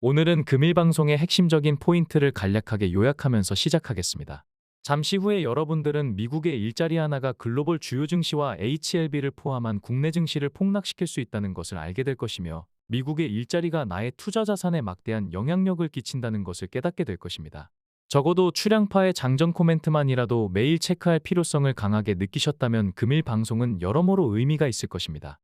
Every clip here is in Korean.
오늘은 금일 방송의 핵심적인 포인트를 간략하게 요약하면서 시작하겠습니다. 잠시 후에 여러분들은 미국의 일자리 하나가 글로벌 주요 증시와 HLB를 포함한 국내 증시를 폭락시킬 수 있다는 것을 알게 될 것이며, 미국의 일자리가 나의 투자 자산에 막대한 영향력을 끼친다는 것을 깨닫게 될 것입니다. 적어도 출향파의 장전 코멘트만이라도 매일 체크할 필요성을 강하게 느끼셨다면 금일 방송은 여러모로 의미가 있을 것입니다.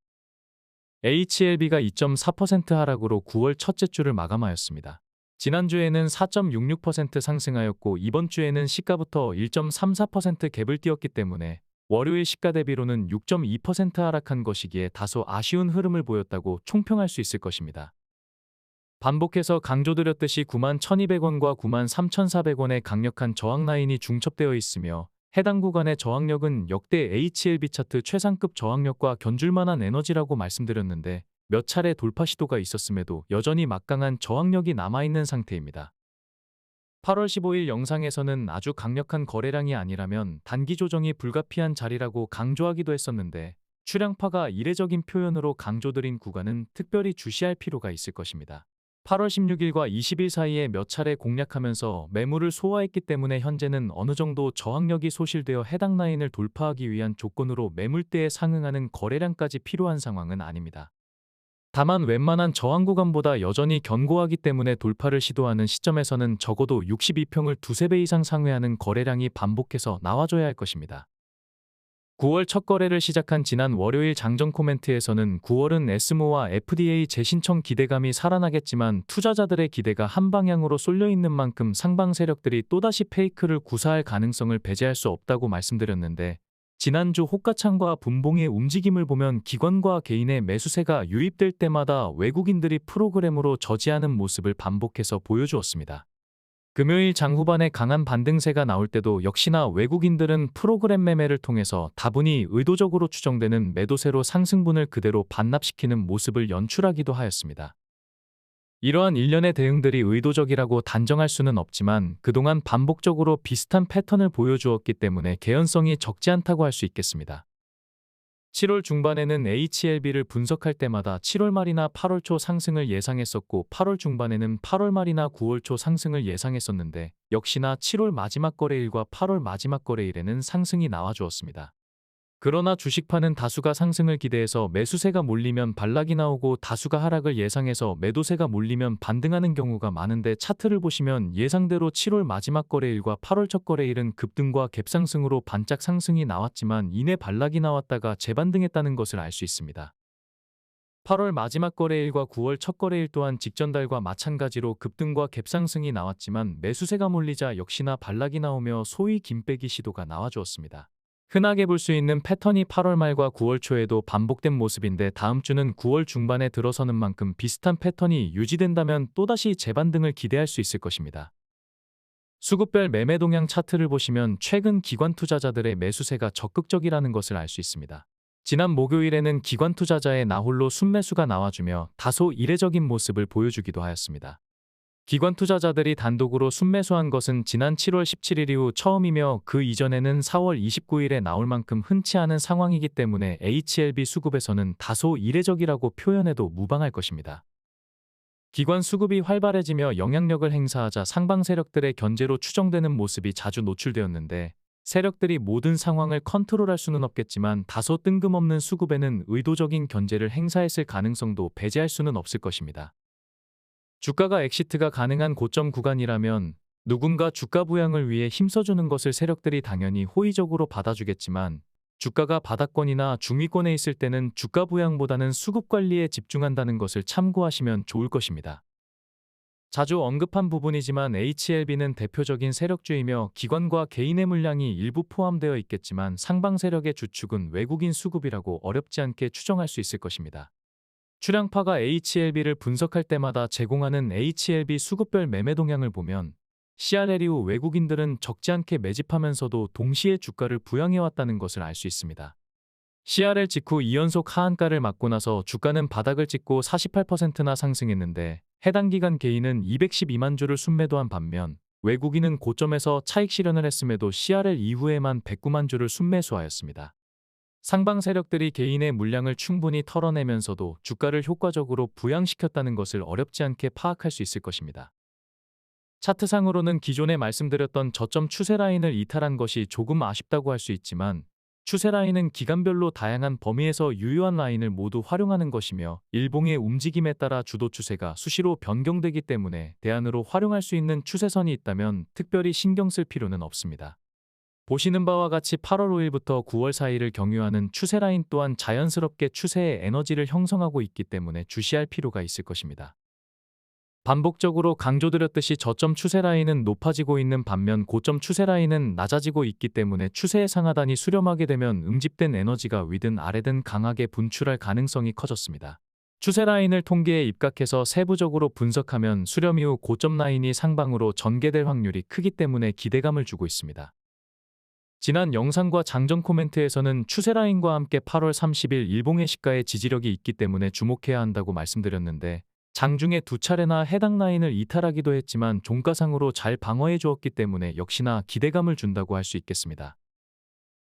HLB가 2.4% 하락으로 9월 첫째 주를 마감하였습니다. 지난주에는 4.66% 상승하였고 이번 주에는 시가부터 1.34% 갭을 띄었기 때문에 월요일 시가 대비로는 6.2% 하락한 것이기에 다소 아쉬운 흐름을 보였다고 총평할 수 있을 것입니다. 반복해서 강조드렸듯이 91,200원과 93,400원의 강력한 저항 라인이 중첩되어 있으며, 해당 구간의 저항력은 역대 HLB 차트 최상급 저항력과 견줄만한 에너지라고 말씀드렸는데, 몇 차례 돌파 시도가 있었음에도 여전히 막강한 저항력이 남아있는 상태입니다. 8월 15일 영상에서는 아주 강력한 거래량이 아니라면 단기 조정이 불가피한 자리라고 강조하기도 했었는데, 출향파가 이례적인 표현으로 강조드린 구간은 특별히 주시할 필요가 있을 것입니다. 8월 16일과 20일 사이에 몇 차례 공략하면서 매물을 소화했기 때문에 현재는 어느 정도 저항력이 소실되어 해당 라인을 돌파하기 위한 조건으로 매물대에 상응하는 거래량까지 필요한 상황은 아닙니다. 다만 웬만한 저항 구간보다 여전히 견고하기 때문에 돌파를 시도하는 시점에서는 적어도 62평을 두세 배 이상 상회하는 거래량이 반복해서 나와줘야 할 것입니다. 9월 첫 거래를 시작한 지난 월요일 장전 코멘트에서는 9월은 에스모와 FDA 재신청 기대감이 살아나겠지만 투자자들의 기대가 한 방향으로 쏠려 있는 만큼 상방 세력들이 또다시 페이크를 구사할 가능성을 배제할 수 없다고 말씀드렸는데, 지난주 호가창과 분봉의 움직임을 보면 기관과 개인의 매수세가 유입될 때마다 외국인들이 프로그램으로 저지하는 모습을 반복해서 보여주었습니다. 금요일 장 후반에 강한 반등세가 나올 때도 역시나 외국인들은 프로그램 매매를 통해서 다분히 의도적으로 추정되는 매도세로 상승분을 그대로 반납시키는 모습을 연출하기도 하였습니다. 이러한 일련의 대응들이 의도적이라고 단정할 수는 없지만 그동안 반복적으로 비슷한 패턴을 보여주었기 때문에 개연성이 적지 않다고 할 수 있겠습니다. 7월 중반에는 HLB를 분석할 때마다 7월 말이나 8월 초 상승을 예상했었고, 8월 중반에는 8월 말이나 9월 초 상승을 예상했었는데, 역시나 7월 마지막 거래일과 8월 마지막 거래일에는 상승이 나와주었습니다. 그러나 주식파는 다수가 상승을 기대해서 매수세가 몰리면 반락이 나오고, 다수가 하락을 예상해서 매도세가 몰리면 반등하는 경우가 많은데, 차트를 보시면 예상대로 7월 마지막 거래일과 8월 첫 거래일은 급등과 갭상승으로 반짝 상승이 나왔지만 이내 반락이 나왔다가 재반등했다는 것을 알 수 있습니다. 8월 마지막 거래일과 9월 첫 거래일 또한 직전달과 마찬가지로 급등과 갭상승이 나왔지만 매수세가 몰리자 역시나 반락이 나오며 소위 김빼기 시도가 나와주었습니다. 흔하게 볼 수 있는 패턴이 8월 말과 9월 초에도 반복된 모습인데, 다음 주는 9월 중반에 들어서는 만큼 비슷한 패턴이 유지된다면 또다시 재반등을 기대할 수 있을 것입니다. 수급별 매매 동향 차트를 보시면 최근 기관 투자자들의 매수세가 적극적이라는 것을 알 수 있습니다. 지난 목요일에는 기관 투자자의 나홀로 순매수가 나와주며 다소 이례적인 모습을 보여주기도 하였습니다. 기관 투자자들이 단독으로 순매수한 것은 지난 7월 17일 이후 처음이며, 그 이전에는 4월 29일에 나올 만큼 흔치 않은 상황이기 때문에 HLB 수급에서는 다소 이례적이라고 표현해도 무방할 것입니다. 기관 수급이 활발해지며 영향력을 행사하자 상방 세력들의 견제로 추정되는 모습이 자주 노출되었는데, 세력들이 모든 상황을 컨트롤할 수는 없겠지만 다소 뜬금없는 수급에는 의도적인 견제를 행사했을 가능성도 배제할 수는 없을 것입니다. 주가가 엑시트가 가능한 고점 구간이라면 누군가 주가 부양을 위해 힘써주는 것을 세력들이 당연히 호의적으로 받아주겠지만, 주가가 바닥권이나 중위권에 있을 때는 주가 부양보다는 수급 관리에 집중한다는 것을 참고하시면 좋을 것입니다. 자주 언급한 부분이지만 HLB는 대표적인 세력주이며 기관과 개인의 물량이 일부 포함되어 있겠지만, 상방 세력의 주축은 외국인 수급이라고 어렵지 않게 추정할 수 있을 것입니다. 출향파가 HLB를 분석할 때마다 제공하는 HLB 수급별 매매 동향을 보면, CRL 이후 외국인들은 적지 않게 매집하면서도 동시에 주가를 부양해왔다는 것을 알 수 있습니다. CRL 직후 2연속 하한가를 맞고 나서 주가는 바닥을 찍고 48%나 상승했는데, 해당 기간 개인은 212만 주를 순매도한 반면 외국인은 고점에서 차익 실현을 했음에도 CRL 이후에만 109만 주를 순매수하였습니다. 상방 세력들이 개인의 물량을 충분히 털어내면서도 주가를 효과적으로 부양시켰다는 것을 어렵지 않게 파악할 수 있을 것입니다. 차트상으로는 기존에 말씀드렸던 저점 추세 라인을 이탈한 것이 조금 아쉽다고 할 수 있지만, 추세 라인은 기간별로 다양한 범위에서 유효한 라인을 모두 활용하는 것이며 일봉의 움직임에 따라 주도 추세가 수시로 변경되기 때문에 대안으로 활용할 수 있는 추세선이 있다면 특별히 신경 쓸 필요는 없습니다. 보시는 바와 같이 8월 5일부터 9월 4일을 경유하는 추세 라인 또한 자연스럽게 추세의 에너지를 형성하고 있기 때문에 주시할 필요가 있을 것입니다. 반복적으로 강조드렸듯이 저점 추세 라인은 높아지고 있는 반면 고점 추세 라인은 낮아지고 있기 때문에 추세의 상하단이 수렴하게 되면 응집된 에너지가 위든 아래든 강하게 분출할 가능성이 커졌습니다. 추세 라인을 통계에 입각해서 세부적으로 분석하면 수렴 이후 고점 라인이 상방으로 전개될 확률이 크기 때문에 기대감을 주고 있습니다. 지난 영상과 장전 코멘트에서는 추세 라인과 함께 8월 30일 일봉의 시가의 지지력이 있기 때문에 주목해야 한다고 말씀드렸는데, 장중에 두 차례나 해당 라인을 이탈하기도 했지만 종가상으로 잘 방어해 주었기 때문에 역시나 기대감을 준다고 할 수 있겠습니다.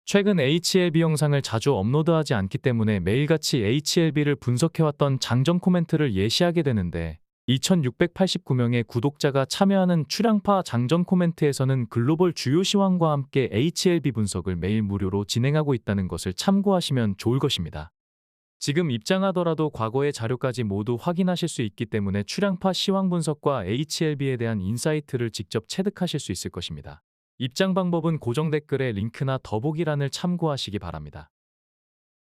최근 HLB 영상을 자주 업로드하지 않기 때문에 매일같이 HLB를 분석해왔던 장전 코멘트를 예시하게 되는데, 2689명의 구독자가 참여하는 출향파 장전 코멘트에서는 글로벌 주요 시황과 함께 HLB 분석을 매일 무료로 진행하고 있다는 것을 참고하시면 좋을 것입니다. 지금 입장하더라도 과거의 자료까지 모두 확인하실 수 있기 때문에 출향파 시황 분석과 HLB에 대한 인사이트를 직접 체득하실 수 있을 것입니다. 입장 방법은 고정 댓글에 링크나 더보기란을 참고하시기 바랍니다.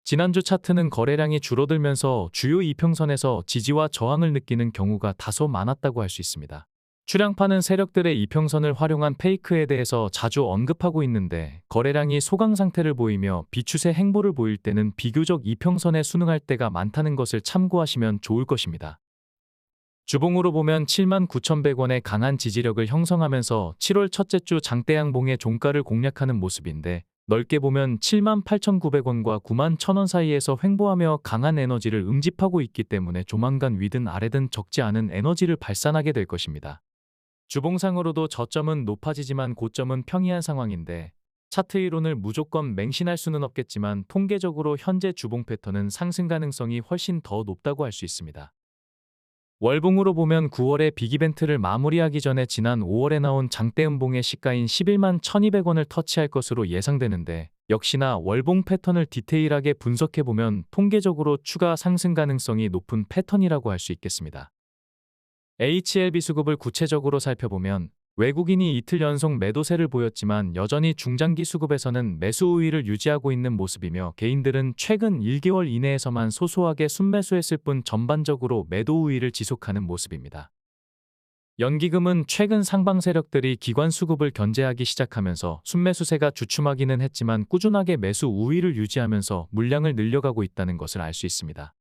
지난주 차트는 거래량이 줄어들면서 주요 이평선에서 지지와 저항을 느끼는 경우가 다소 많았다고 할 수 있습니다. 출향파는 세력들의 이평선을 활용한 페이크에 대해서 자주 언급하고 있는데, 거래량이 소강 상태를 보이며 비추세 행보를 보일 때는 비교적 이평선에 순응할 때가 많다는 것을 참고하시면 좋을 것입니다. 주봉으로 보면 79,100원의 강한 지지력을 형성하면서 7월 첫째 주 장대양봉의 종가를 공략하는 모습인데, 넓게 보면 78,900원과 91,000원 사이에서 횡보하며 강한 에너지를 응집하고 있기 때문에 조만간 위든 아래든 적지 않은 에너지를 발산하게 될 것입니다. 주봉상으로도 저점은 높아지지만 고점은 평이한 상황인데, 차트 이론을 무조건 맹신할 수는 없겠지만 통계적으로 현재 주봉 패턴은 상승 가능성이 훨씬 더 높다고 할 수 있습니다. 월봉으로 보면 9월에 빅이벤트를 마무리하기 전에 지난 5월에 나온 장대음봉의 시가인 11만 1200원을 터치할 것으로 예상되는데, 역시나 월봉 패턴을 디테일하게 분석해보면 통계적으로 추가 상승 가능성이 높은 패턴이라고 할 수 있겠습니다. HLB 수급을 구체적으로 살펴보면 외국인이 이틀 연속 매도세를 보였지만 여전히 중장기 수급에서는 매수 우위를 유지하고 있는 모습이며, 개인들은 최근 1개월 이내에서만 소소하게 순매수했을 뿐 전반적으로 매도 우위를 지속하는 모습입니다. 연기금은 최근 상방 세력들이 기관 수급을 견제하기 시작하면서 순매수세가 주춤하기는 했지만 꾸준하게 매수 우위를 유지하면서 물량을 늘려가고 있다는 것을 알 수 있습니다.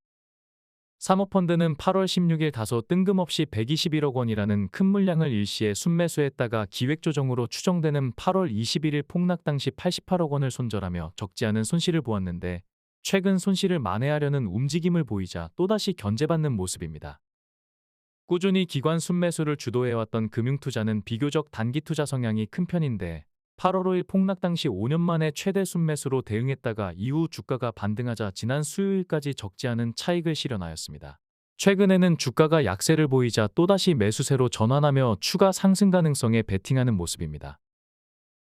사모펀드는 8월 16일 다소 뜬금없이 121억 원이라는 큰 물량을 일시에 순매수했다가 기획조정으로 추정되는 8월 21일 폭락 당시 88억 원을 손절하며 적지 않은 손실을 보았는데, 최근 손실을 만회하려는 움직임을 보이자 또다시 견제받는 모습입니다. 꾸준히 기관 순매수를 주도해왔던 금융투자는 비교적 단기 투자 성향이 큰 편인데, 8월 5일 폭락 당시 5년 만에 최대 순매수로 대응했다가 이후 주가가 반등하자 지난 수요일까지 적지 않은 차익을 실현하였습니다. 최근에는 주가가 약세를 보이자 또다시 매수세로 전환하며 추가 상승 가능성에 베팅하는 모습입니다.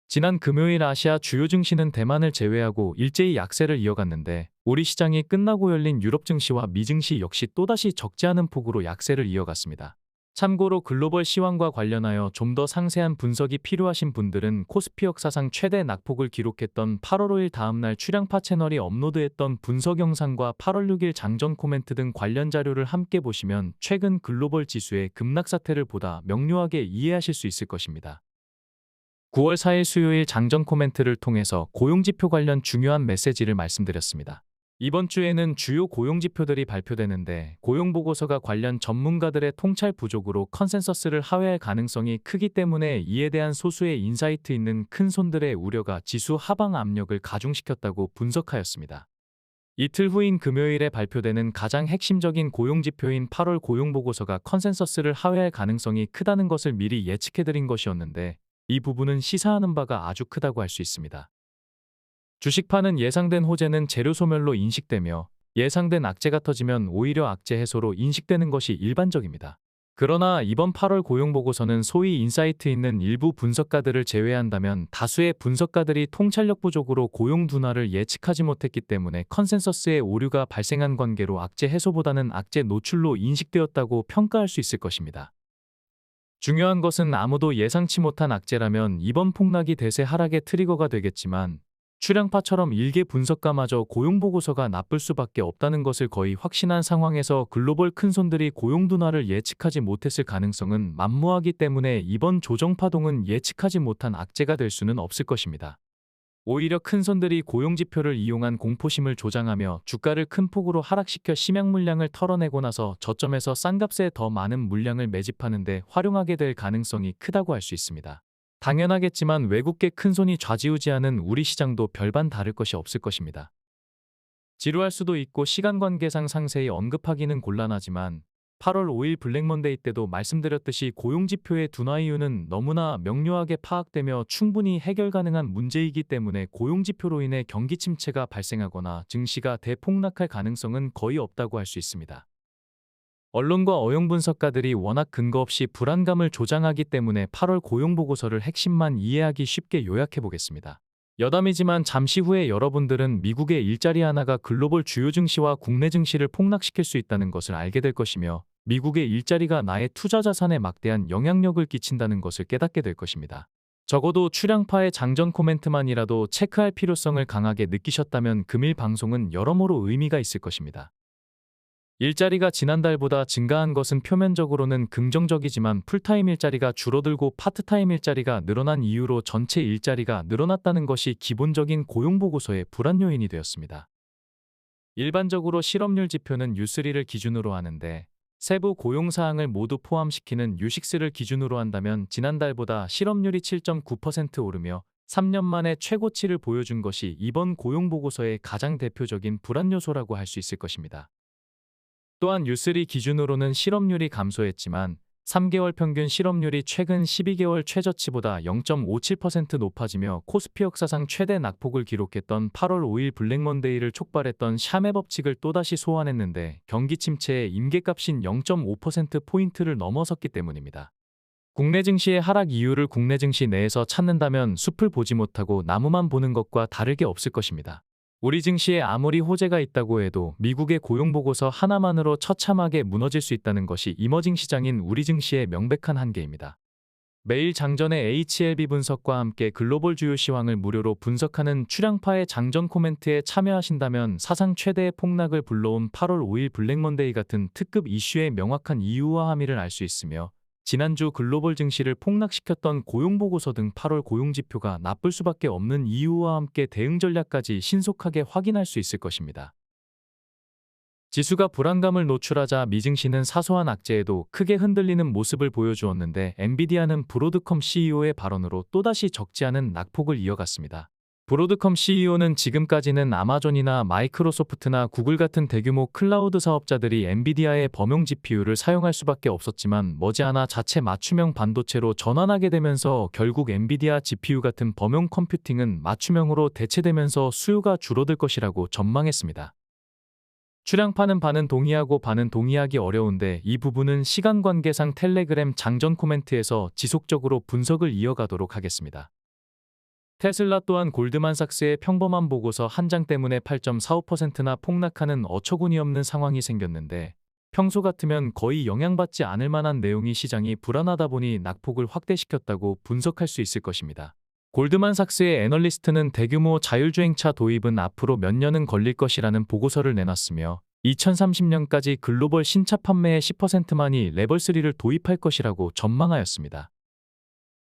지난 금요일 아시아 주요 증시는 대만을 제외하고 일제히 약세를 이어갔는데, 우리 시장이 끝나고 열린 유럽 증시와 미 증시 역시 또다시 적지 않은 폭으로 약세를 이어갔습니다. 참고로 글로벌 시황과 관련하여 좀 더 상세한 분석이 필요하신 분들은 코스피 역사상 최대 낙폭을 기록했던 8월 5일 다음날 출향파 채널이 업로드했던 분석 영상과 8월 6일 장전 코멘트 등 관련 자료를 함께 보시면 최근 글로벌 지수의 급락 사태를 보다 명료하게 이해하실 수 있을 것입니다. 9월 4일 수요일 장전 코멘트를 통해서 고용지표 관련 중요한 메시지를 말씀드렸습니다. 이번 주에는 주요 고용지표들이 발표되는데, 고용보고서가 관련 전문가들의 통찰 부족으로 컨센서스를 하회할 가능성이 크기 때문에 이에 대한 소수의 인사이트 있는 큰 손들의 우려가 지수 하방 압력을 가중시켰다고 분석하였습니다. 이틀 후인 금요일에 발표되는 가장 핵심적인 고용지표인 8월 고용보고서가 컨센서스를 하회할 가능성이 크다는 것을 미리 예측해드린 것이었는데, 이 부분은 시사하는 바가 아주 크다고 할 수 있습니다. 주식파는 예상된 호재는 재료 소멸로 인식되며 예상된 악재가 터지면 오히려 악재 해소로 인식되는 것이 일반적입니다. 그러나 이번 8월 고용보고서는 소위 인사이트 있는 일부 분석가들을 제외한다면 다수의 분석가들이 통찰력 부족으로 고용 둔화를 예측하지 못했기 때문에 컨센서스의 오류가 발생한 관계로 악재 해소보다는 악재 노출로 인식되었다고 평가할 수 있을 것입니다. 중요한 것은 아무도 예상치 못한 악재라면 이번 폭락이 대세 하락의 트리거가 되겠지만 출량파처럼 일개 분석가마저 고용보고서가 나쁠 수밖에 없다는 것을 거의 확신한 상황에서 글로벌 큰손들이 고용 둔화를 예측하지 못했을 가능성은 만무하기 때문에 이번 조정파동은 예측하지 못한 악재가 될 수는 없을 것입니다. 오히려 큰손들이 고용지표를 이용한 공포심을 조장하며 주가를 큰 폭으로 하락시켜 심양 물량을 털어내고 나서 저점에서 싼 값에 더 많은 물량을 매집하는 데 활용하게 될 가능성이 크다고 할 수 있습니다. 당연하겠지만 외국계 큰손이 좌지우지하는 우리 시장도 별반 다를 것이 없을 것입니다. 지루할 수도 있고 시간관계상 상세히 언급하기는 곤란하지만 8월 5일 블랙먼데이 때도 말씀드렸듯이 고용지표의 둔화 이유는 너무나 명료하게 파악되며 충분히 해결 가능한 문제이기 때문에 고용지표로 인해 경기 침체가 발생하거나 증시가 대폭락할 가능성은 거의 없다고 할 수 있습니다. 언론과 어용 분석가들이 워낙 근거 없이 불안감을 조장하기 때문에 8월 고용보고서를 핵심만 이해하기 쉽게 요약해보겠습니다. 여담이지만 잠시 후에 여러분들은 미국의 일자리 하나가 글로벌 주요 증시와 국내 증시를 폭락시킬 수 있다는 것을 알게 될 것이며 미국의 일자리가 나의 투자 자산에 막대한 영향력을 끼친다는 것을 깨닫게 될 것입니다. 적어도 출량파의 장전 코멘트만이라도 체크할 필요성을 강하게 느끼셨다면 금일 방송은 여러모로 의미가 있을 것입니다. 일자리가 지난달보다 증가한 것은 표면적으로는 긍정적이지만 풀타임 일자리가 줄어들고 파트타임 일자리가 늘어난 이유로 전체 일자리가 늘어났다는 것이 기본적인 고용보고서의 불안 요인이 되었습니다. 일반적으로 실업률 지표는 U3를 기준으로 하는데 세부 고용사항을 모두 포함시키는 U6를 기준으로 한다면 지난달보다 실업률이 7.9% 오르며 3년 만에 최고치를 보여준 것이 이번 고용보고서의 가장 대표적인 불안 요소라고 할 수 있을 것입니다. 또한 U3 기준으로는 실업률이 감소했지만 3개월 평균 실업률이 최근 12개월 최저치보다 0.57% 높아지며 코스피 역사상 최대 낙폭을 기록했던 8월 5일 블랙먼데이를 촉발했던 샤메 법칙을 또다시 소환했는데 경기 침체의 임계값인 0.5%포인트를 넘어섰기 때문입니다. 국내 증시의 하락 이유를 국내 증시 내에서 찾는다면 숲을 보지 못하고 나무만 보는 것과 다를 게 없을 것입니다. 우리 증시에 아무리 호재가 있다고 해도 미국의 고용보고서 하나만으로 처참하게 무너질 수 있다는 것이 이머징 시장인 우리 증시의 명백한 한계입니다. 매일 장전의 HLB 분석과 함께 글로벌 주요 시황을 무료로 분석하는 출량파의 장전 코멘트에 참여하신다면 사상 최대의 폭락을 불러온 8월 5일 블랙먼데이 같은 특급 이슈의 명확한 이유와 함의를 알 수 있으며 지난주 글로벌 증시를 폭락시켰던 고용보고서 등 8월 고용지표가 나쁠 수밖에 없는 이유와 함께 대응 전략까지 신속하게 확인할 수 있을 것입니다. 지수가 불안감을 노출하자 미증시는 사소한 악재에도 크게 흔들리는 모습을 보여주었는데 엔비디아는 브로드컴 CEO의 발언으로 또다시 적지 않은 낙폭을 이어갔습니다. 브로드컴 CEO는 지금까지는 아마존이나 마이크로소프트나 구글 같은 대규모 클라우드 사업자들이 엔비디아의 범용 GPU를 사용할 수밖에 없었지만 머지않아 자체 맞춤형 반도체로 전환하게 되면서 결국 엔비디아 GPU 같은 범용 컴퓨팅은 맞춤형으로 대체되면서 수요가 줄어들 것이라고 전망했습니다. 출량파는 반은 동의하고 반은 동의하기 어려운데 이 부분은 시간 관계상 텔레그램 장전 코멘트에서 지속적으로 분석을 이어가도록 하겠습니다. 테슬라 또한 골드만삭스의 평범한 보고서 한 장 때문에 8.45%나 폭락하는 어처구니 없는 상황이 생겼는데 평소 같으면 거의 영향받지 않을 만한 내용이 시장이 불안하다 보니 낙폭을 확대시켰다고 분석할 수 있을 것입니다. 골드만삭스의 애널리스트는 대규모 자율주행차 도입은 앞으로 몇 년은 걸릴 것이라는 보고서를 내놨으며 2030년까지 글로벌 신차 판매의 10%만이 레벨3를 도입할 것이라고 전망하였습니다.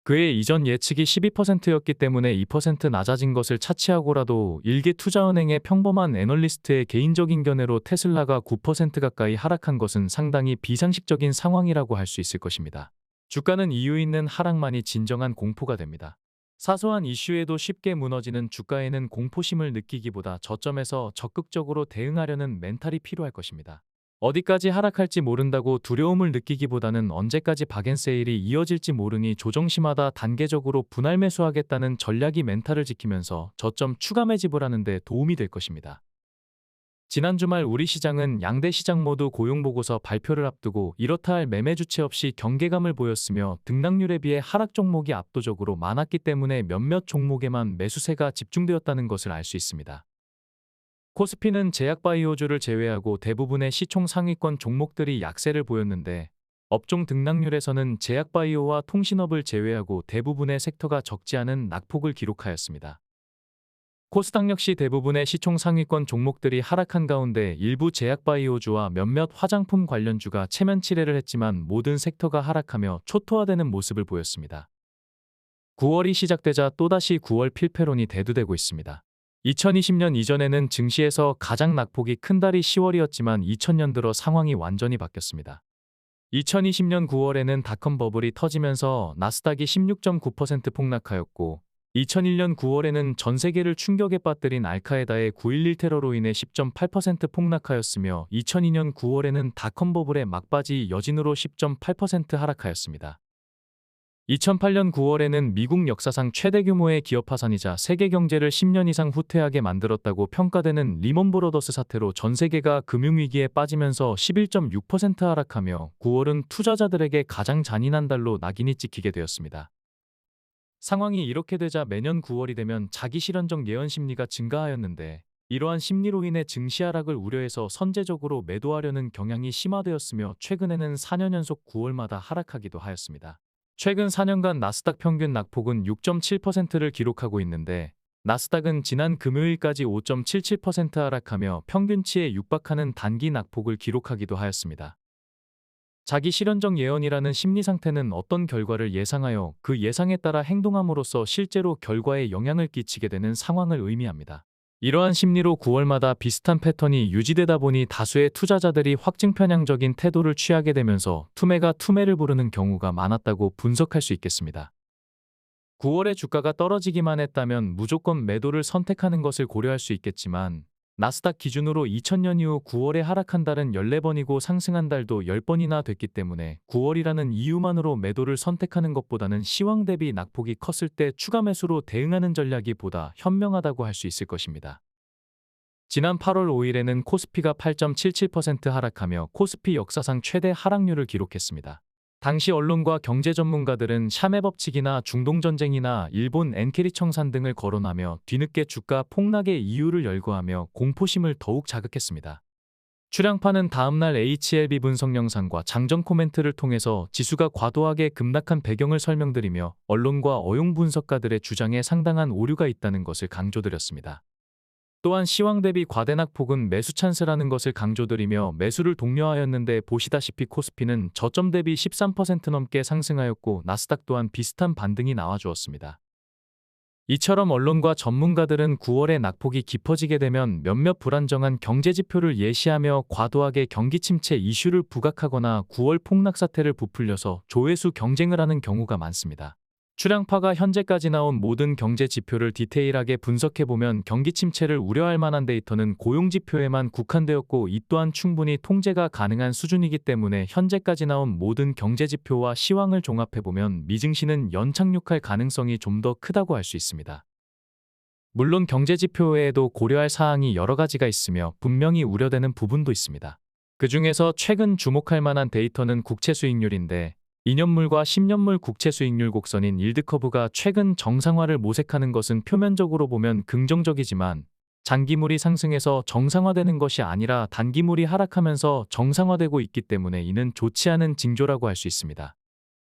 그의 이전 예측이 12%였기 때문에 2% 낮아진 것을 차치하고라도 일개 투자은행의 평범한 애널리스트의 개인적인 견해로 테슬라가 9% 가까이 하락한 것은 상당히 비상식적인 상황이라고 할 수 있을 것입니다. 주가는 이유 있는 하락만이 진정한 공포가 됩니다. 사소한 이슈에도 쉽게 무너지는 주가에는 공포심을 느끼기보다 저점에서 적극적으로 대응하려는 멘탈이 필요할 것입니다. 어디까지 하락할지 모른다고 두려움을 느끼기보다는 언제까지 박앤세일이 이어질지 모르니 조정시마다 단계적으로 분할 매수하겠다는 전략이 멘탈을 지키면서 저점 추가 매집을 하는 데 도움이 될 것입니다. 지난 주말 우리 시장은 양대 시장 모두 고용보고서 발표를 앞두고 이렇다 할 매매 주체 없이 경계감을 보였으며 등락률에 비해 하락 종목이 압도적으로 많았기 때문에 몇몇 종목에만 매수세가 집중되었다는 것을 알 수 있습니다. 코스피는 제약바이오주를 제외하고 대부분의 시총 상위권 종목들이 약세를 보였는데 업종 등락률에서는 제약바이오와 통신업을 제외하고 대부분의 섹터가 적지 않은 낙폭을 기록하였습니다. 코스닥 역시 대부분의 시총 상위권 종목들이 하락한 가운데 일부 제약바이오주와 몇몇 화장품 관련주가 체면치레를 했지만 모든 섹터가 하락하며 초토화되는 모습을 보였습니다. 9월이 시작되자 또다시 9월 필패론이 대두되고 있습니다. 2020년 이전에는 증시에서 가장 낙폭이 큰 달이 10월이었지만 2000년 들어 상황이 완전히 바뀌었습니다. 2020년 9월에는 닷컴 버블이 터지면서 나스닥이 16.9% 폭락하였고 2001년 9월에는 전 세계를 충격에 빠뜨린 알카에다의 9.11 테러로 인해 10.8% 폭락하였으며 2002년 9월에는 닷컴 버블의 막바지 여진으로 10.8% 하락하였습니다. 2008년 9월에는 미국 역사상 최대 규모의 기업 파산이자 세계 경제를 10년 이상 후퇴하게 만들었다고 평가되는 리먼 브러더스 사태로 전 세계가 금융위기에 빠지면서 11.6% 하락하며 9월은 투자자들에게 가장 잔인한 달로 낙인이 찍히게 되었습니다. 상황이 이렇게 되자 매년 9월이 되면 자기 실현적 예언 심리가 증가하였는데 이러한 심리로 인해 증시 하락을 우려해서 선제적으로 매도하려는 경향이 심화되었으며 최근에는 4년 연속 9월마다 하락하기도 하였습니다. 최근 4년간 나스닥 평균 낙폭은 6.7%를 기록하고 있는데 나스닥은 지난 금요일까지 5.77% 하락하며 평균치에 육박하는 단기 낙폭을 기록하기도 하였습니다. 자기 실현적 예언이라는 심리 상태는 어떤 결과를 예상하여 그 예상에 따라 행동함으로써 실제로 결과에 영향을 끼치게 되는 상황을 의미합니다. 이러한 심리로 9월마다 비슷한 패턴이 유지되다 보니 다수의 투자자들이 확증 편향적인 태도를 취하게 되면서 투매가 투매를 부르는 경우가 많았다고 분석할 수 있겠습니다. 9월에 주가가 떨어지기만 했다면 무조건 매도를 선택하는 것을 고려할 수 있겠지만 나스닥 기준으로 2000년 이후 9월에 하락한 달은 14번이고 상승한 달도 10번이나 됐기 때문에 9월이라는 이유만으로 매도를 선택하는 것보다는 시황 대비 낙폭이 컸을 때 추가 매수로 대응하는 전략이 보다 현명하다고 할 수 있을 것입니다. 지난 8월 5일에는 코스피가 8.77% 하락하며 코스피 역사상 최대 하락률을 기록했습니다. 당시 언론과 경제 전문가들은 샤메 법칙이나 중동전쟁이나 일본 엔케리 청산 등을 거론하며 뒤늦게 주가 폭락의 이유를 열거하며 공포심을 더욱 자극했습니다. 출향파는 다음날 HLB 분석 영상과 장전 코멘트를 통해서 지수가 과도하게 급락한 배경을 설명드리며 언론과 어용 분석가들의 주장에 상당한 오류가 있다는 것을 강조드렸습니다. 또한 시황 대비 과대 낙폭은 매수 찬스라는 것을 강조드리며 매수를 독려하였는데 보시다시피 코스피는 저점 대비 13% 넘게 상승하였고 나스닥 또한 비슷한 반등이 나와주었습니다. 이처럼 언론과 전문가들은 9월에 낙폭이 깊어지게 되면 몇몇 불안정한 경제지표를 예시하며 과도하게 경기 침체 이슈를 부각하거나 9월 폭락 사태를 부풀려서 조회수 경쟁을 하는 경우가 많습니다. 출향파가 현재까지 나온 모든 경제 지표를 디테일하게 분석해보면 경기 침체를 우려할 만한 데이터는 고용지표에만 국한되었고 이 또한 충분히 통제가 가능한 수준이기 때문에 현재까지 나온 모든 경제지표와 시황을 종합해보면 미증시는 연착륙할 가능성이 좀 더 크다고 할 수 있습니다. 물론 경제지표 외에도 고려할 사항이 여러 가지가 있으며 분명히 우려되는 부분도 있습니다. 그 중에서 최근 주목할 만한 데이터는 국채 수익률인데 2년물과 10년물 국채 수익률 곡선인 일드커브가 최근 정상화를 모색하는 것은 표면적으로 보면 긍정적이지만 장기물이 상승해서 정상화되는 것이 아니라 단기물이 하락하면서 정상화되고 있기 때문에 이는 좋지 않은 징조라고 할 수 있습니다.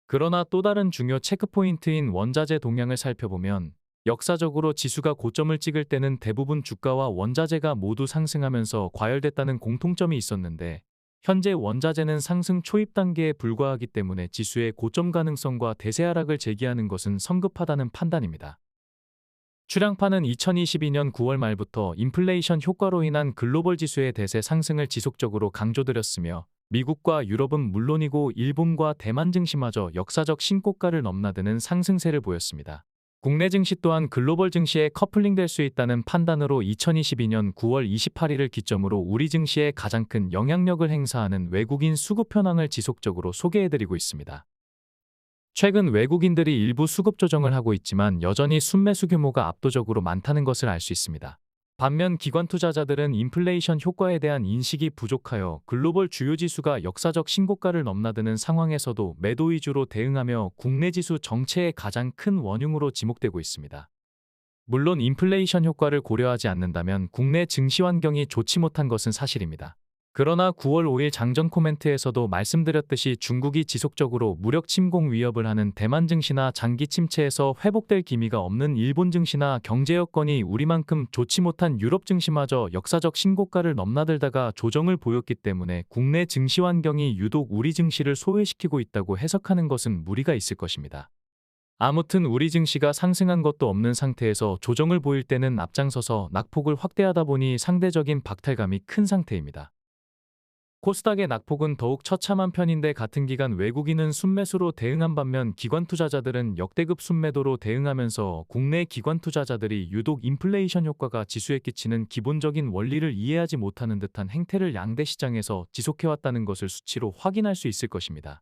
그러나 또 다른 중요 체크포인트인 원자재 동향을 살펴보면 역사적으로 지수가 고점을 찍을 때는 대부분 주가와 원자재가 모두 상승하면서 과열됐다는 공통점이 있었는데 현재 원자재는 상승 초입 단계에 불과하기 때문에 지수의 고점 가능성과 대세 하락을 제기하는 것은 성급하다는 판단입니다. 출향파는 2022년 9월 말부터 인플레이션 효과로 인한 글로벌 지수의 대세 상승을 지속적으로 강조드렸으며 미국과 유럽은 물론이고 일본과 대만 증시마저 역사적 신고가를 넘나드는 상승세를 보였습니다. 국내 증시 또한 글로벌 증시에 커플링될 수 있다는 판단으로 2022년 9월 28일을 기점으로 우리 증시에 가장 큰 영향력을 행사하는 외국인 수급 현황을 지속적으로 소개해드리고 있습니다. 최근 외국인들이 일부 수급 조정을 하고 있지만 여전히 순매수 규모가 압도적으로 많다는 것을 알 수 있습니다. 반면 기관 투자자들은 인플레이션 효과에 대한 인식이 부족하여 글로벌 주요 지수가 역사적 신고가를 넘나드는 상황에서도 매도 위주로 대응하며 국내 지수 정체의 가장 큰 원흉으로 지목되고 있습니다. 물론 인플레이션 효과를 고려하지 않는다면 국내 증시 환경이 좋지 못한 것은 사실입니다. 그러나 9월 5일 장전 코멘트에서도 말씀드렸듯이 중국이 지속적으로 무력 침공 위협을 하는 대만 증시나 장기 침체에서 회복될 기미가 없는 일본 증시나 경제 여건이 우리만큼 좋지 못한 유럽 증시마저 역사적 신고가를 넘나들다가 조정을 보였기 때문에 국내 증시 환경이 유독 우리 증시를 소외시키고 있다고 해석하는 것은 무리가 있을 것입니다. 아무튼 우리 증시가 상승한 것도 없는 상태에서 조정을 보일 때는 앞장서서 낙폭을 확대하다 보니 상대적인 박탈감이 큰 상태입니다. 코스닥의 낙폭은 더욱 처참한 편인데 같은 기간 외국인은 순매수로 대응한 반면 기관 투자자들은 역대급 순매도로 대응하면서 국내 기관 투자자들이 유독 인플레이션 효과가 지수에 끼치는 기본적인 원리를 이해하지 못하는 듯한 행태를 양대 시장에서 지속해왔다는 것을 수치로 확인할 수 있을 것입니다.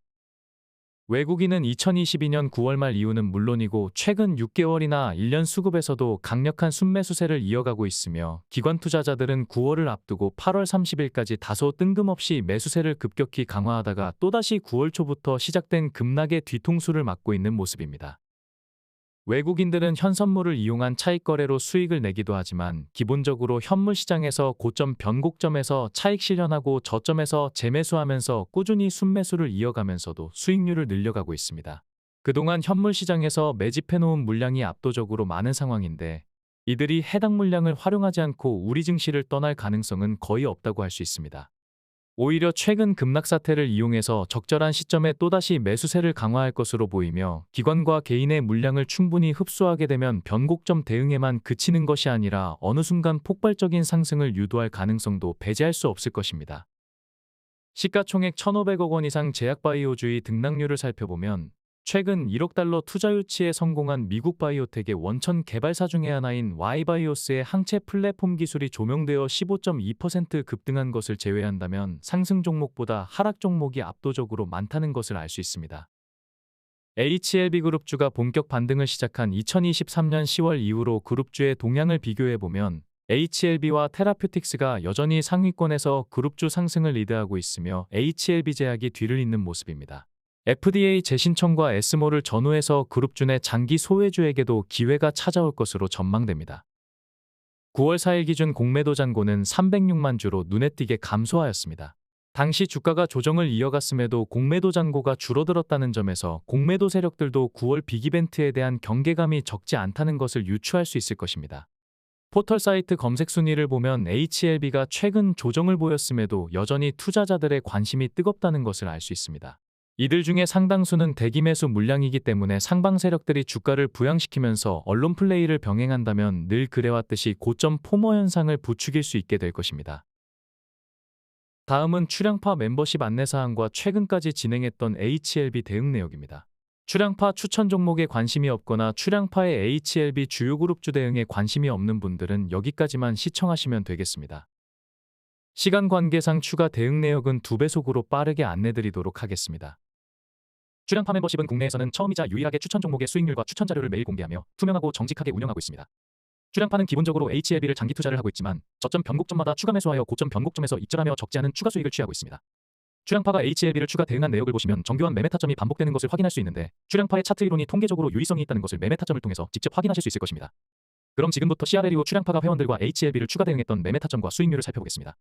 외국인은 2022년 9월 말 이후는 물론이고 최근 6개월이나 1년 수급에서도 강력한 순매수세를 이어가고 있으며 기관 투자자들은 9월을 앞두고 8월 30일까지 다소 뜬금없이 매수세를 급격히 강화하다가 또다시 9월 초부터 시작된 급락의 뒤통수를 맞고 있는 모습입니다. 외국인들은 현선물을 이용한 차익 거래로 수익을 내기도 하지만 기본적으로 현물 시장에서 고점 변곡점에서 차익 실현하고 저점에서 재매수하면서 꾸준히 순매수를 이어가면서도 수익률을 늘려가고 있습니다. 그동안 현물 시장에서 매집해놓은 물량이 압도적으로 많은 상황인데 이들이 해당 물량을 활용하지 않고 우리 증시를 떠날 가능성은 거의 없다고 할 수 있습니다. 오히려 최근 급락 사태를 이용해서 적절한 시점에 또다시 매수세를 강화할 것으로 보이며 기관과 개인의 물량을 충분히 흡수하게 되면 변곡점 대응에만 그치는 것이 아니라 어느 순간 폭발적인 상승을 유도할 가능성도 배제할 수 없을 것입니다. 시가총액 1,500억 원 이상 제약바이오주의 등락률을 살펴보면 최근 1억 달러 투자 유치에 성공한 미국 바이오텍의 원천 개발사 중의 하나인 Y바이오스의 항체 플랫폼 기술이 조명되어 15.2% 급등한 것을 제외한다면 상승 종목보다 하락 종목이 압도적으로 많다는 것을 알 수 있습니다. HLB그룹주가 본격 반등을 시작한 2023년 10월 이후로 그룹주의 동향을 비교해보면 HLB와 테라퓨틱스가 여전히 상위권에서 그룹주 상승을 리드하고 있으며 HLB제약이 뒤를 잇는 모습입니다. FDA 재신청과 에스모를 전후해서 그룹주 내 장기 소외주에게도 기회가 찾아올 것으로 전망됩니다. 9월 4일 기준 공매도 잔고는 306만 주로 눈에 띄게 감소하였습니다. 당시 주가가 조정을 이어갔음에도 공매도 잔고가 줄어들었다는 점에서 공매도 세력들도 9월 빅이벤트에 대한 경계감이 적지 않다는 것을 유추할 수 있을 것입니다. 포털 사이트 검색 순위를 보면 HLB가 최근 조정을 보였음에도 여전히 투자자들의 관심이 뜨겁다는 것을 알 수 있습니다. 이들 중에 상당수는 대기 매수 물량이기 때문에 상방 세력들이 주가를 부양시키면서 언론 플레이를 병행한다면 늘 그래왔듯이 고점 포모 현상을 부추길 수 있게 될 것입니다. 다음은 출량파 멤버십 안내사항과 최근까지 진행했던 HLB 대응 내역입니다. 출량파 추천 종목에 관심이 없거나 출량파의 HLB 주요 그룹주 대응에 관심이 없는 분들은 여기까지만 시청하시면 되겠습니다. 시간 관계상 추가 대응 내역은 2배속으로 빠르게 안내드리도록 하겠습니다. 출량파 멤버십은 국내에서는 처음이자 유일하게 추천 종목의 수익률과 추천 자료를 매일 공개하며 투명하고 정직하게 운영하고 있습니다. 출량파는 기본적으로 HLB를 장기 투자를 하고 있지만 저점 변곡점마다 추가 매수하여 고점 변곡점에서 익절하며 적지 않은 추가 수익을 취하고 있습니다. 출량파가 HLB를 추가 대응한 내역을 보시면 정교한 매매 타점이 반복되는 것을 확인할 수 있는데 출량파의 차트 이론이 통계적으로 유의성이 있다는 것을 매매 타점을 통해서 직접 확인하실 수 있을 것입니다. 그럼 지금부터 CRL 이후 출량파가 회원들과 HLB를 추가 대응했던 매매 타점과 수익률을 살펴보겠습니다.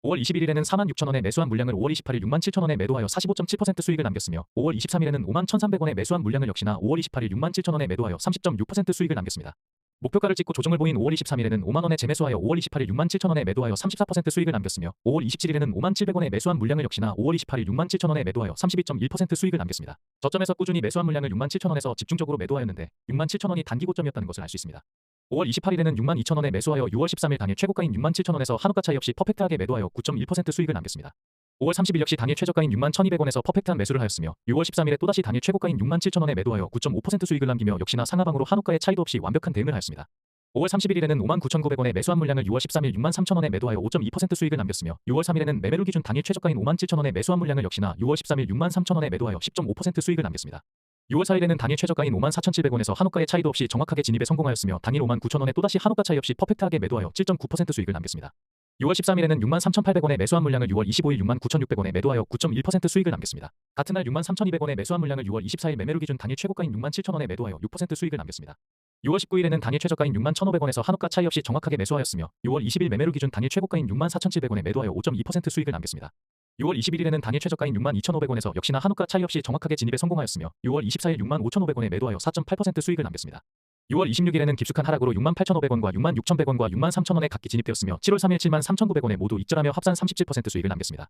5월 21일에는 41,000원에 매수한 물량을 5월 28일 67,000원에 매도하여 45.7% 수익을 남겼으며 5월 23일에는 51,300원에 매수한 물량을 역시나 5월 28일 67,000원에 매도하여 30.6% 수익을 남겼습니다. 목표가를 찍고 조정을 보인 5월 23일에는 50,000원에 재매수하여 5월 28일 67,000원에 매도하여 34% 수익을 남겼으며 5월 27일에는 57,000원에 매수한 물량을 역시나 5월 28일 67,000원에 매도하여 32.1% 수익을 남겼습니다. 저점에서 꾸준히 매수한 물량을 67,000원에서 집중적으로 매도하였는데 67,000원이 단기 고점이었다는 것을 알 수 있습니다. 5월 28일에는 62,000원에 매수하여 6월 13일 당일 최고가인 67,000원에서 한우가 차이 없이 퍼펙트하게 매도하여 9.1% 수익을 남겼습니다. 5월 30일 역시 당일 최저가인 61,200원에서 퍼펙트한 매수를 하였으며 6월 13일에 또다시 당일 최고가인 67,000원에 매도하여 9.5% 수익을 남기며 역시나 상하방으로 한호가의 차이도 없이 완벽한 대응을 하였습니다. 5월 31일에는 59,900원에 매수한 물량을 6월 13일 63,000원에 매도하여 5.2% 수익을 남겼으며 6월 3일에는 매매를 기준 당일 최저가인 57,000원에 매수한 물량을 역시나 6월 13일 63,000원에 매도하여 10.5% 수익을 남겼습니다. 6월 4일에는 당일 최저가인 54,700원에서 한호가의 차이도 없이 정확하게 진입에 성공하였으며 당일 59,000원에 또다시 한호가 차이 없이 퍼펙트하게 매도하여 7.9% 수익을 남겼습니다. 6월 13일에는 63,800원에 매수한 물량을 6월 25일 69,600원에 매도하여 9.1% 수익을 남겼습니다. 같은 날 63,200원에 매수한 물량을 6월 24일 매매로 기준 당일 최고가인 67,000원에 매도하여 6% 수익을 남겼습니다. 6월 19일에는 당일 최저가인 61,100원에서 한호가 차이 없이 정확하게 매수하였으며 6월 20일 매매로 기준 당일 최고가인 64,700원에 매도하여 5.2% 수익을 남겼습니다. 6월 21일에는 당일 최저가인 62,500원에서 역시나 한호가 차이 없이 정확하게 진입에 성공하였으며 6월 24일 65,500원에 매도하여 4.8% 수익을 남겼습니다. 6월 26일에는 깊숙한 하락으로 68,500원과 66,100원과 63,000원에 각기 진입되었으며 7월 3일 73,900원에 모두 익절하며 합산 37% 수익을 남겼습니다.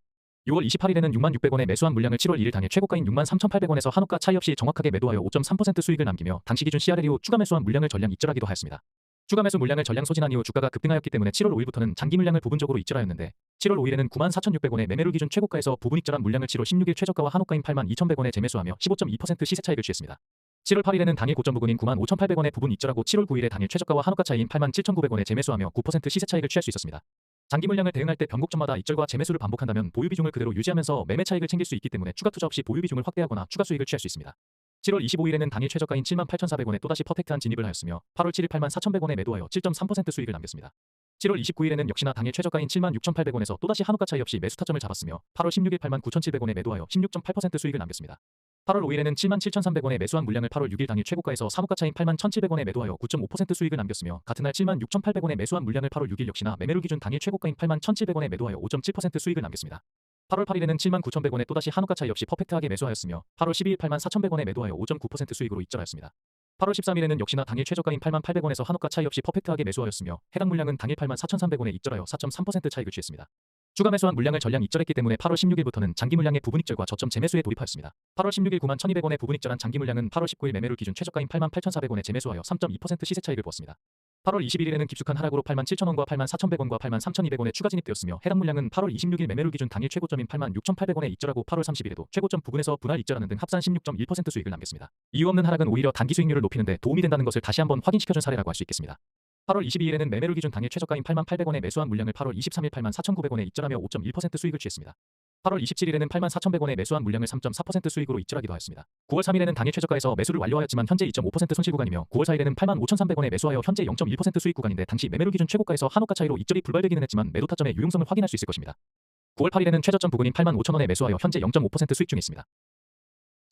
6월 28일에는 66,000원에 매수한 물량을 7월 1일 당일 최고가인 63,800원에서 한호가 차이 없이 정확하게 매도하여 5.3% 수익을 남기며 당시 기준 CRL 이후 추가 매수한 물량을 전량 익절하기도 하였습니다. 추가 매수 물량을 전량 소진한 이후 주가가 급등하였기 때문에 7월 5일부터는 장기 물량을 부분적으로 익절하였는데 7월 5일에는 94,600원에 매매를 기준 최고가에서 부분 익절한 물량을 7월 16일 최저가와 한호가인 82,100원에 재매수하며 15.2% 시세 차익을 취했습니다. 7월 8일에는 당일 고점 부근인 95,800원에 부분 익절하고 7월 9일에 당일 최저가와 한호가 차이인 87,900원에 재매수하며 9% 시세 차익을 취할 수 있었습니다. 장기 물량을 대응할 때 변곡점마다 익절과 재매수를 반복한다면 보유 비중을 그대로 유지하면서 매매 차익을 챙길 수 있기 때문에 추가 투자 없이 보유 비중을 확대하거나 추가 수익을 취할 수 있습니다. 7월 25일에는 당일 최저가인 78,400원에 또다시 퍼펙트한 진입을 하였으며 8월 7일 84,100원에 매도하여 7.3% 수익을 남겼습니다. 7월 29일에는 역시나 당일 최저가인 76,800원에서 또다시 한호가 차이 없이 매수 타점을 잡았으며 8월 16일 89,700원에 매도하여 16.8% 수익을 남겼습니다. 8월 5일에는 77,300원에 매수한 물량을 8월 6일 당일 최고가에서 한호가 차인 81,700원에 매도하여 9.5% 수익을 남겼으며 같은 날 76,800원에 매수한 물량을 8월 6일 역시나 매매로 기준 당일 최고가인 81,700원에 매도하여 5.7% 수익을 남겼습니다. 8월 8일에는 79,100원에 또다시 한호가 차이 없이 퍼펙트하게 매수하였으며 8월 12일 84,100원에 매도하여 5.9% 수익으로 익절하였습니다. 8월 13일에는 역시나 당일 최저가인 88,800원에서 한호가 차이 없이 퍼펙트하게 매수하였으며 해당 물량은 당일 84,300원에 익절하여 4.3% 차익을 취했습니다. 추가 매수한 물량을 전량 익절했기 때문에 8월 16일부터는 장기 물량의 부분 익절과 저점 재매수에 돌입하였습니다. 8월 16일 91,200원에 부분 익절한 장기 물량은 8월 19일 매매를 기준 최저가인 88,400원에 재매수하여 3.2% 시세 차익을 보았습니다. 8월 21일에는 깊숙한 하락으로 87,000원과 84,100원과 83,200원에 추가 진입되었으며 해당 물량은 8월 26일 매매를 기준 당일 최고점인 86,800원에 익절하고 8월 30일에도 최고점 부근에서 분할 익절하는 등 합산 16.1% 수익을 남겼습니다. 이유 없는 하락은 오히려 단기 수익률을 높이는 데 도움이 된다는 것을 다시 한번 확인시켜준 사례라고 할 수 있겠습니다. 8월 22일에는 매매를 기준 당일 최저가인 88,100원에 매수한 물량을 8월 23일 84,900원에 익절하며 5.1% 수익을 취했습니다. 8월 27일에는 84,100원에 매수한 물량을 3.4% 수익으로 익절하기도 하였습니다. 9월 3일에는 당일 최저가에서 매수를 완료하였지만 현재 2.5% 손실 구간이며 9월 4일에는 85,300원에 매수하여 현재 0.1% 수익 구간인데 당시 매매를 기준 최고가에서 한호가 차이로 익절이 불발되기는 했지만 매도 타점의 유용성을 확인할 수 있을 것입니다. 9월 8일에는 최저점 부근인 85,000원에 매수하여 현재 0.5% 수익 중에 있습니다.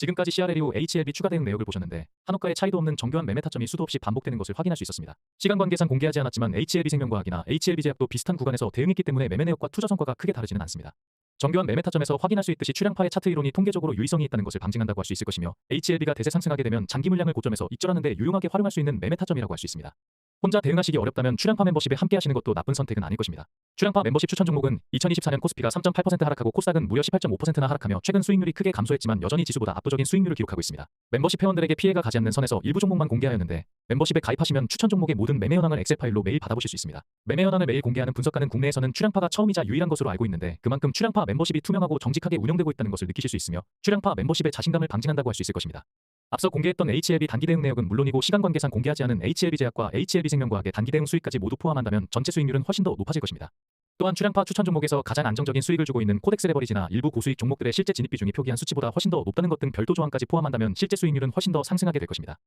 지금까지 CRL 이후 HLB 추가 대응 내역을 보셨는데 한호가의 차이도 없는 정교한 매매 타점이 수도 없이 반복되는 것을 확인할 수 있었습니다. 시간 관계상 공개하지 않았지만 HLB생명과학이나 HLB제약도 비슷한 구간에서 대응했기 때문에 매매 내역과 투자 성과가 크게 다르지는 않습니다. 정교한 매매 타점에서 확인할 수 있듯이 출량파의 차트 이론이 통계적으로 유의성이 있다는 것을 방증한다고 할 수 있을 것이며 HLB가 대세 상승하게 되면 장기 물량을 고점에서 익절하는 데 유용하게 활용할 수 있는 매매 타점이라고 할 수 있습니다. 혼자 대응하시기 어렵다면 출량파 멤버십에 함께 하시는 것도 나쁜 선택은 아닐 것입니다. 출량파 멤버십 추천 종목은 2024년 코스피가 3.8% 하락하고 코스닥은 무려 18.5%나 하락하며 최근 수익률이 크게 감소했지만 여전히 지수보다 압도적인 수익률을 기록하고 있습니다. 멤버십 회원들에게 피해가 가지 않는 선에서 일부 종목만 공개하였는데 멤버십에 가입하시면 추천 종목의 모든 매매 현황을 엑셀 파일로 매일 받아보실 수 있습니다. 매매 현황을 매일 공개하는 분석가는 국내에서는 출량파가 처음이자 유일한 것으로 알고 있는데 그만큼 출량파 멤버십이 투명하고 정직하게 운영되고 있다는 것을 느끼실 수 있으며 출량파 멤버십의 자신감을 방증한다고 할 수 있을 것입니다. 앞서 공개했던 HLB 단기 대응 내역은 물론이고 시간 관계상 공개하지 않은 HLB제약과 HLB생명과학의 단기 대응 수익까지 모두 포함한다면 전체 수익률은 훨씬 더 높아질 것입니다. 또한 출량파 추천 종목에서 가장 안정적인 수익을 주고 있는 코덱스 레버리지나 일부 고수익 종목들의 실제 진입 비중이 표기한 수치보다 훨씬 더 높다는 것 등 별도 조항까지 포함한다면 실제 수익률은 훨씬 더 상승하게 될 것입니다.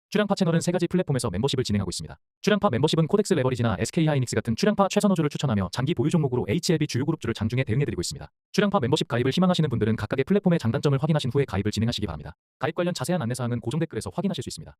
출량파 채널은 3가지 플랫폼에서 멤버십을 진행하고 있습니다. 출량파 멤버십은 코덱스 레버리지나 SK하이닉스 같은 출량파 최선호주를 추천하며 장기 보유 종목으로 HLB 주요 그룹주를 장중에 대응해드리고 있습니다. 출량파 멤버십 가입을 희망하시는 분들은 각각의 플랫폼의 장단점을 확인하신 후에 가입을 진행하시기 바랍니다. 가입 관련 자세한 안내사항은 고정 댓글에서 확인하실 수 있습니다.